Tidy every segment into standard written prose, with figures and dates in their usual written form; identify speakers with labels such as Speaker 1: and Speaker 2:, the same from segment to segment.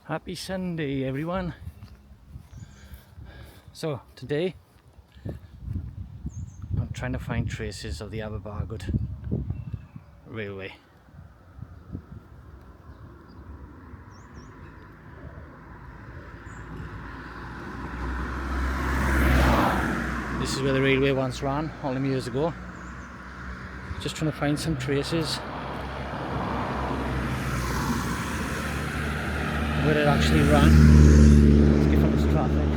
Speaker 1: Happy Sunday, everyone. So today I'm trying to find traces of the Aberbargoed Railway. This is where the railway once ran all them years ago. Just trying to find some traces where it actually ran. Let's get from this traffic.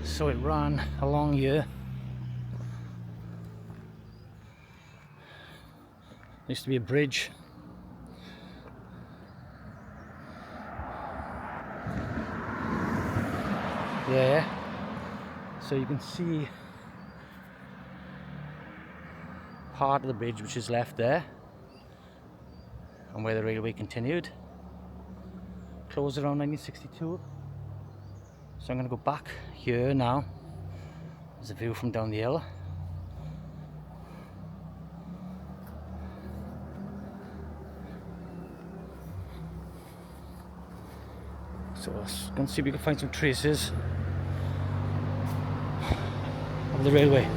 Speaker 1: So it ran along here. There used to be a bridge. There. So you can see part of the bridge which is left there, and where the railway continued. Closed around 1962. So I'm going to go back here now. There's a view from down the hill. So let's go and see if we can find some traces of the railway.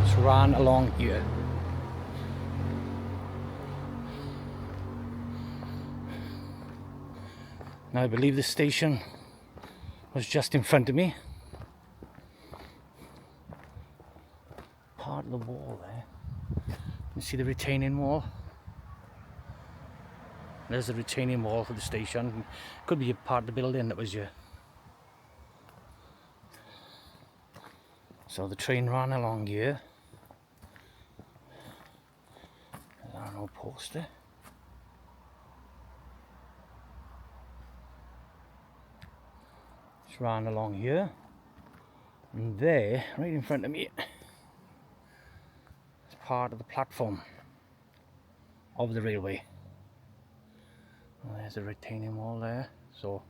Speaker 1: It's ran along here. Now I believe the station was just in front of me. Part of the wall there. You see the retaining wall? There's the retaining wall for the station. Could be a part of the building that was here. So the train ran along here. There's an old poster. It's ran along here. And there, right in front of me, is part of the platform of the railway. There's a retaining wall there. So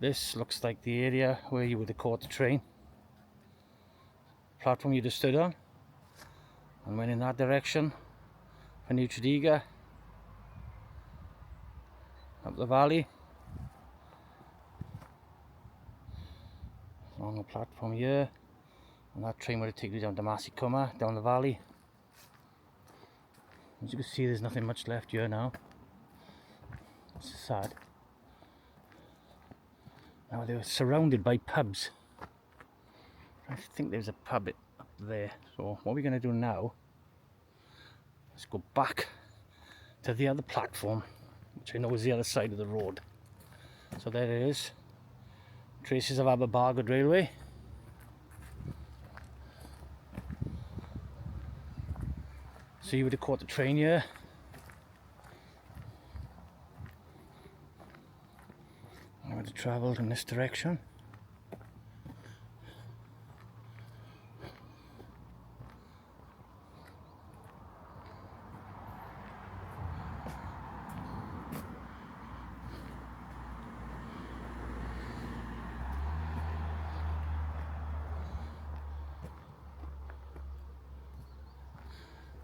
Speaker 1: this looks like the area where you would have caught the train. Platform you'd have stood on and went in that direction for New Tredegar, up the valley, along the platform here, and that train would have taken you down to Massycummer, down the valley. As you can see, there's nothing much left here now. It's sad. Now they were surrounded by pubs. I think there's a pub up there. So what we're going to do now is go back to the other platform, which I know is the other side of the road. So there it is. Traces of Aberbargoed Railway. So you would have caught the train here. I would have travelled in this direction.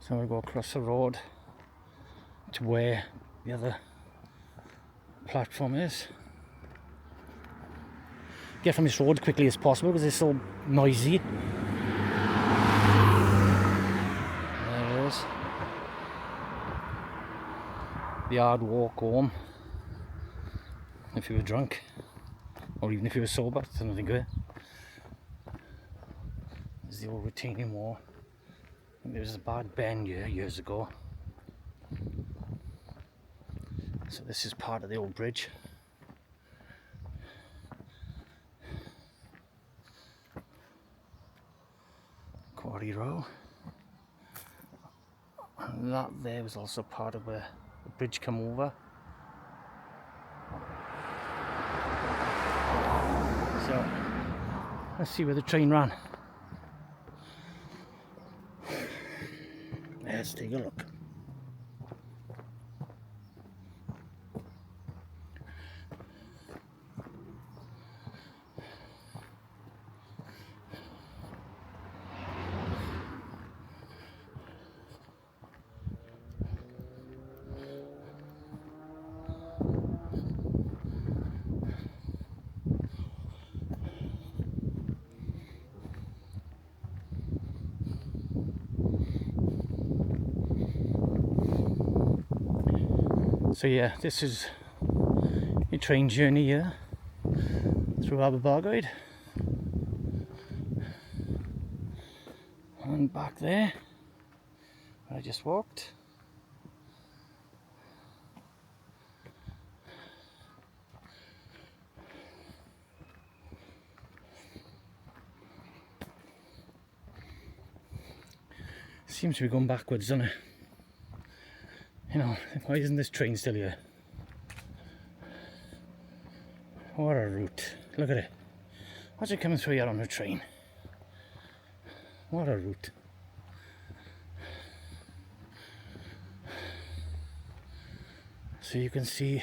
Speaker 1: So we'll go across the road to where the other platform is. Get from this road as quickly as possible because it's so noisy. There it is. The hard walk home. If you were drunk, or even if you were sober, it's nothing good. There's the old retaining wall. There was a bad bend here years ago. So this is part of the old bridge. Quarry Row. And that there was also part of where the bridge come over. So let's see where the train ran. Let's take a look. So yeah, this is a train journey here through Aberbargoed and back there where I just walked. Seems to be going backwards, doesn't it? You know, why isn't this train still here? What a route. Look at it. What's it coming through here on a train? What a route. So you can see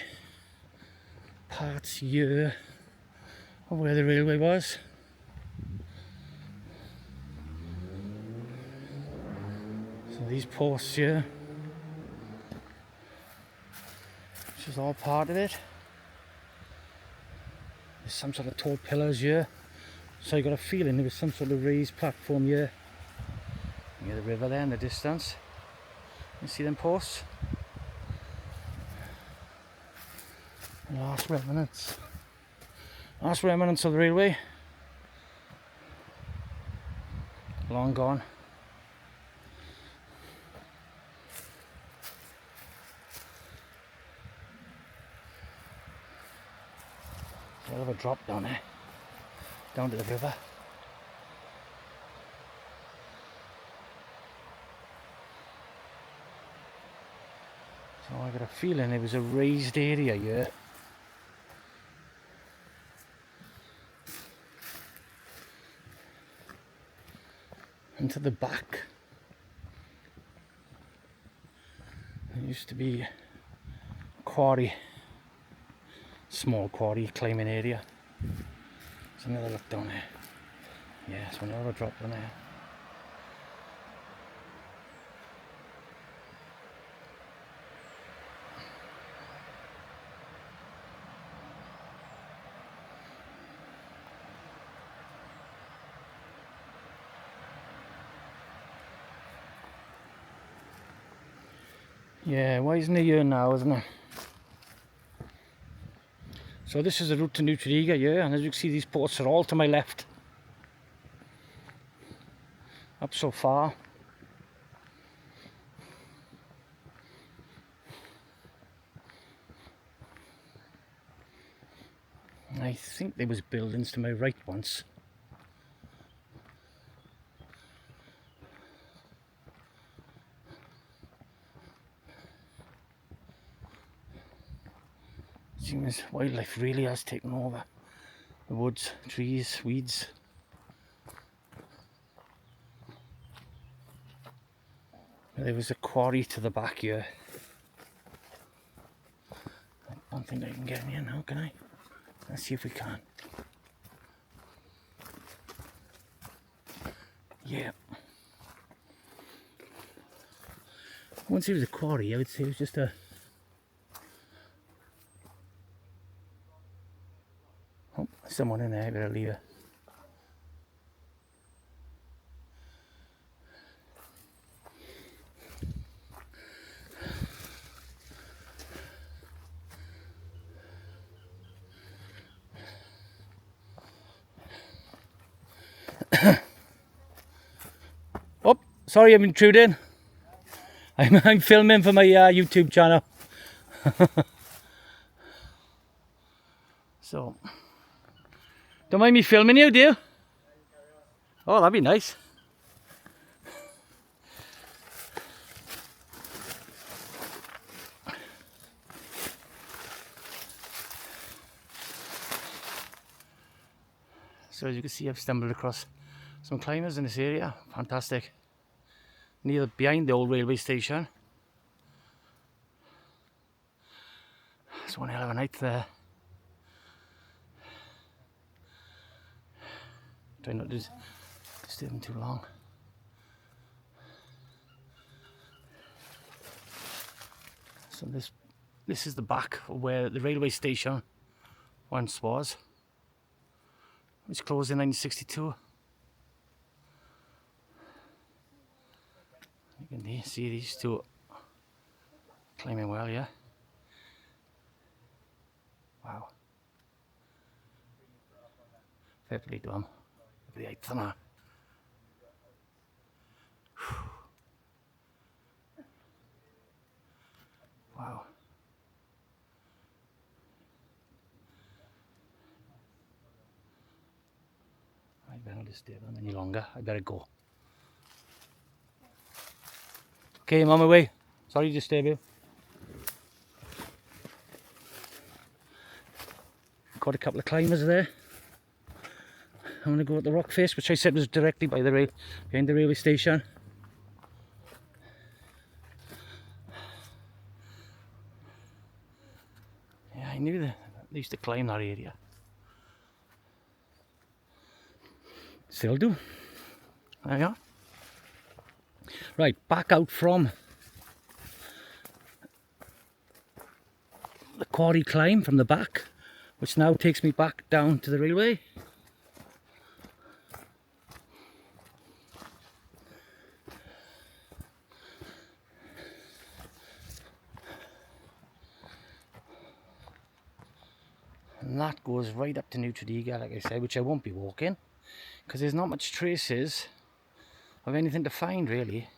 Speaker 1: parts here of where the railway was. So these posts here, which is all part of it. There's some sort of tall pillars here. So I got a feeling there was some sort of raised platform here. Near the river there in the distance. You see them posts? Last remnants. Last remnants of the railway. Long gone. A lot of a drop down there. Down to the river. So I got a feeling there was a raised area here. And to the back there used to be a quarry, small quarry climbing area. There's another look down there. Yeah, so another drop down there. Yeah, why isn't it here now, isn't it? So this is the route to New Triga, yeah, and as you can see these ports are all to my left. Up so far. I think there was buildings to my right once. Seems wildlife really has taken over. The woods, trees, weeds. There was a quarry to the back here. I don't think I can get in here now, can I? Let's see if we can. Yeah. Once it was a quarry, I would say it was just a... Oh, someone in there, I better leave it. Oh, sorry I'm intruding. I'm filming for my YouTube channel. So, don't mind me filming you, do you? Oh, that'd be nice. So as you can see, I've stumbled across some climbers in this area. Fantastic. Behind the old railway station. It's one hell of a night there. Try not to disturb them too long. So this is the back of where the railway station once was. Which closed in 1962. You can see these two climbing well, yeah. Wow. Fair play to him. Look at the height on that. Wow. I better disturb them any longer. I better go. Okay, I'm on my way. Sorry to disturb you. Got a couple of climbers there. I'm going to go at the rock face, which I said was directly by the behind the railway station. Yeah, I knew that they used to climb that area. Still do. There you are. Right, back out from the quarry climb from the back, which now takes me back down to the railway. And that goes right up to New Tredegar, like I said, which I won't be walking because there's not much traces of anything to find really.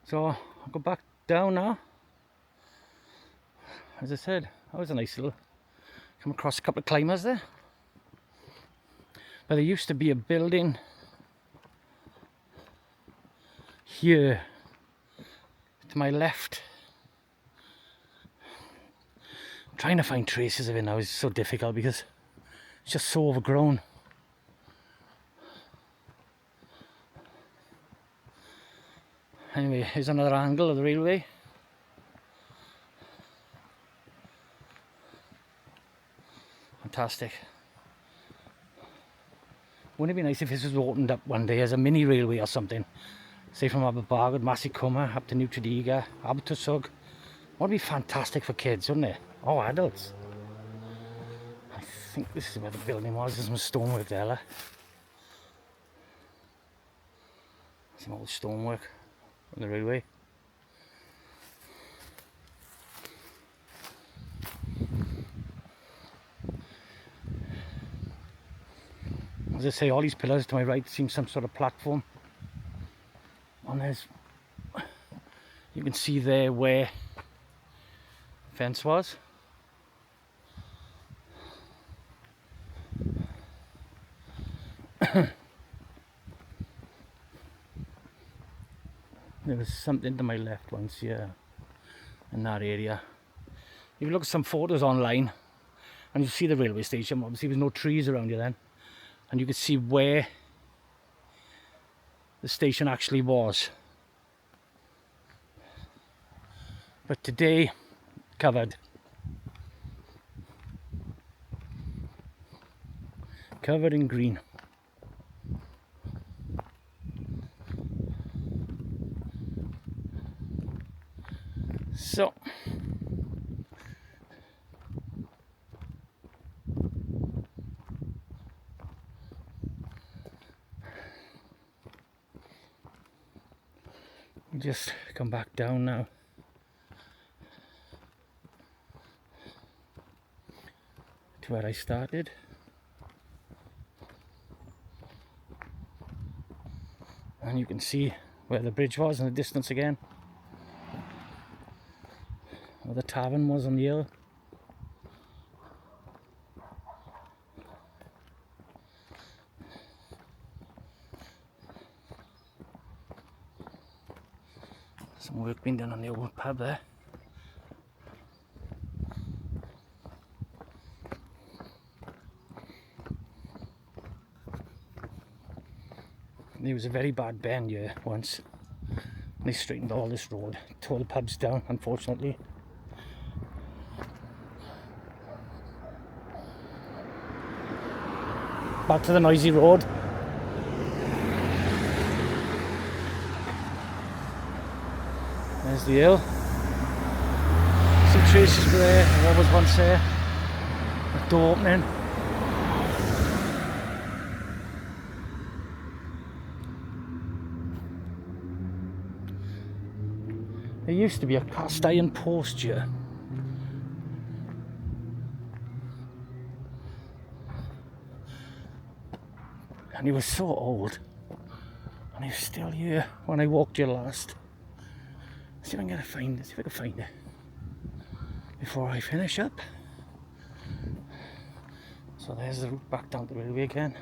Speaker 1: So I'll go back down now. As I said, that was a nice little, come across a couple of climbers there. But there used to be a building here to my left. I'm trying to find traces of it now is so difficult because it's just so overgrown. Anyway, here's another angle of the railway. Fantastic. Wouldn't it be nice if this was opened up one day as a mini railway or something? Say from Aberbargoed, Massicoma up to New Tredegar, Aberbargoed. Would be fantastic for kids, wouldn't it? Or adults. I think this is where the building was. There's some stonework there. Like. Some old stonework on the railway. As I say, all these pillars to my right seem some sort of platform. And there's, you can see there where fence was. There was something to my left once here in that area. If you look at some photos online and you see the railway station, obviously there's no trees around here then, and you can see where the station actually was. But today, covered in green. So we just come back down now. To where I started. And you can see where the bridge was in the distance again. Where the tavern was on the hill. Some work being done on the old pub there. There was a very bad bend here once. They straightened all this road, tore the pubs down, unfortunately. Back to the noisy road. There's the hill. Some traces were there, what was once there. A door opening. There used to be a cast iron post here. and he was so old, and he's still here when I walked here last. See if I can find it, see if I can find it before I finish up. So there's the route back down the railway again.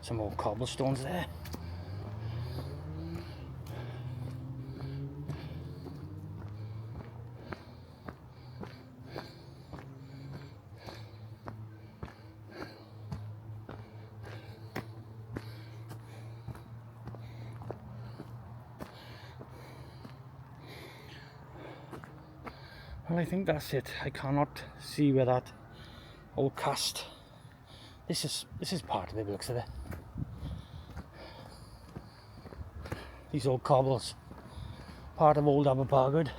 Speaker 1: Some more cobblestones there. Well, I think that's it. I cannot see where that old cast. This is part of it, looks of it. These old cobbles, part of old Aberbargoed.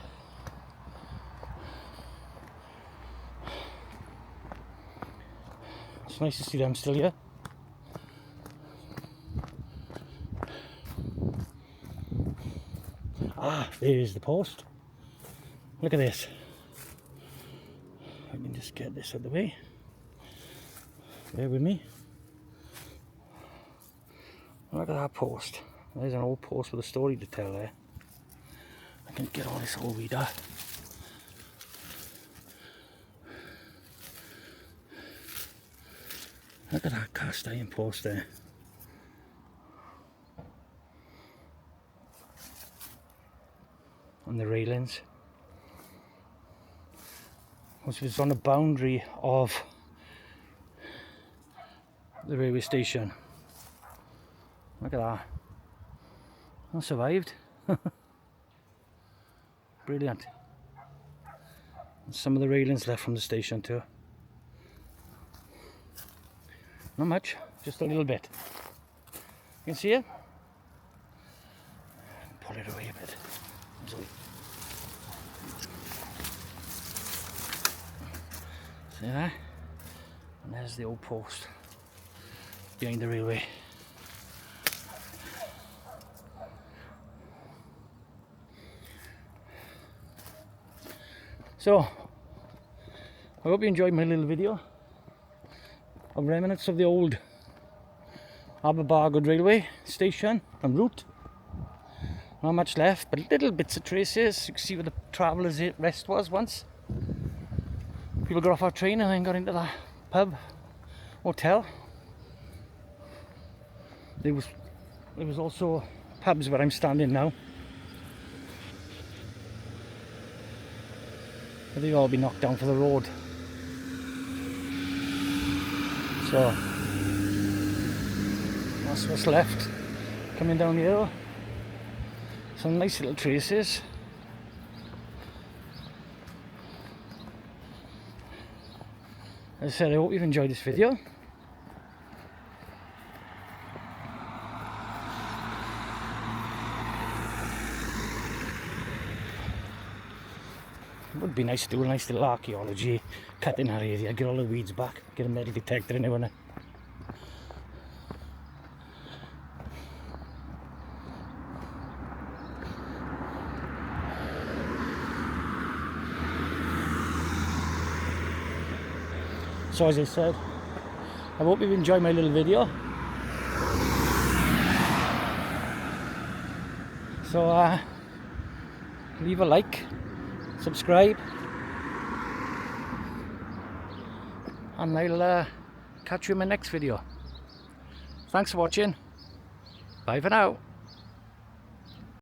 Speaker 1: It's nice to see them still here. Ah, there's the post. Look at this. I can just get this out of the way. Bear with me. Look at that post. There's an old post with a story to tell there. I can get all this old reader. Look at that cast iron post there. And the railings. Which was on the boundary of the railway station. Look at that. I survived. Brilliant. And some of the railings left from the station too. Not much, just a little bit. You can see it? Pull it away a bit. See that? And there's the old post behind the railway. So, I hope you enjoyed my little video of remnants of the old Aberbargoed Railway Station and route. Not much left, but little bits of traces. You can see where the travellers' rest was once. People got off our train and then got into the pub, hotel. There was also pubs where I'm standing now. But they've all been knocked down for the road. So that's what's left. Coming down the hill. Some nice little traces. As I said, I hope you've enjoyed this video. It would be nice to do a nice little archaeology, cut in that area, get all the weeds back, get a metal detector in there, wouldn't it? So as I said, I hope you've enjoyed my little video. So leave a like, subscribe, and I'll catch you in my next video. Thanks for watching. Bye for now.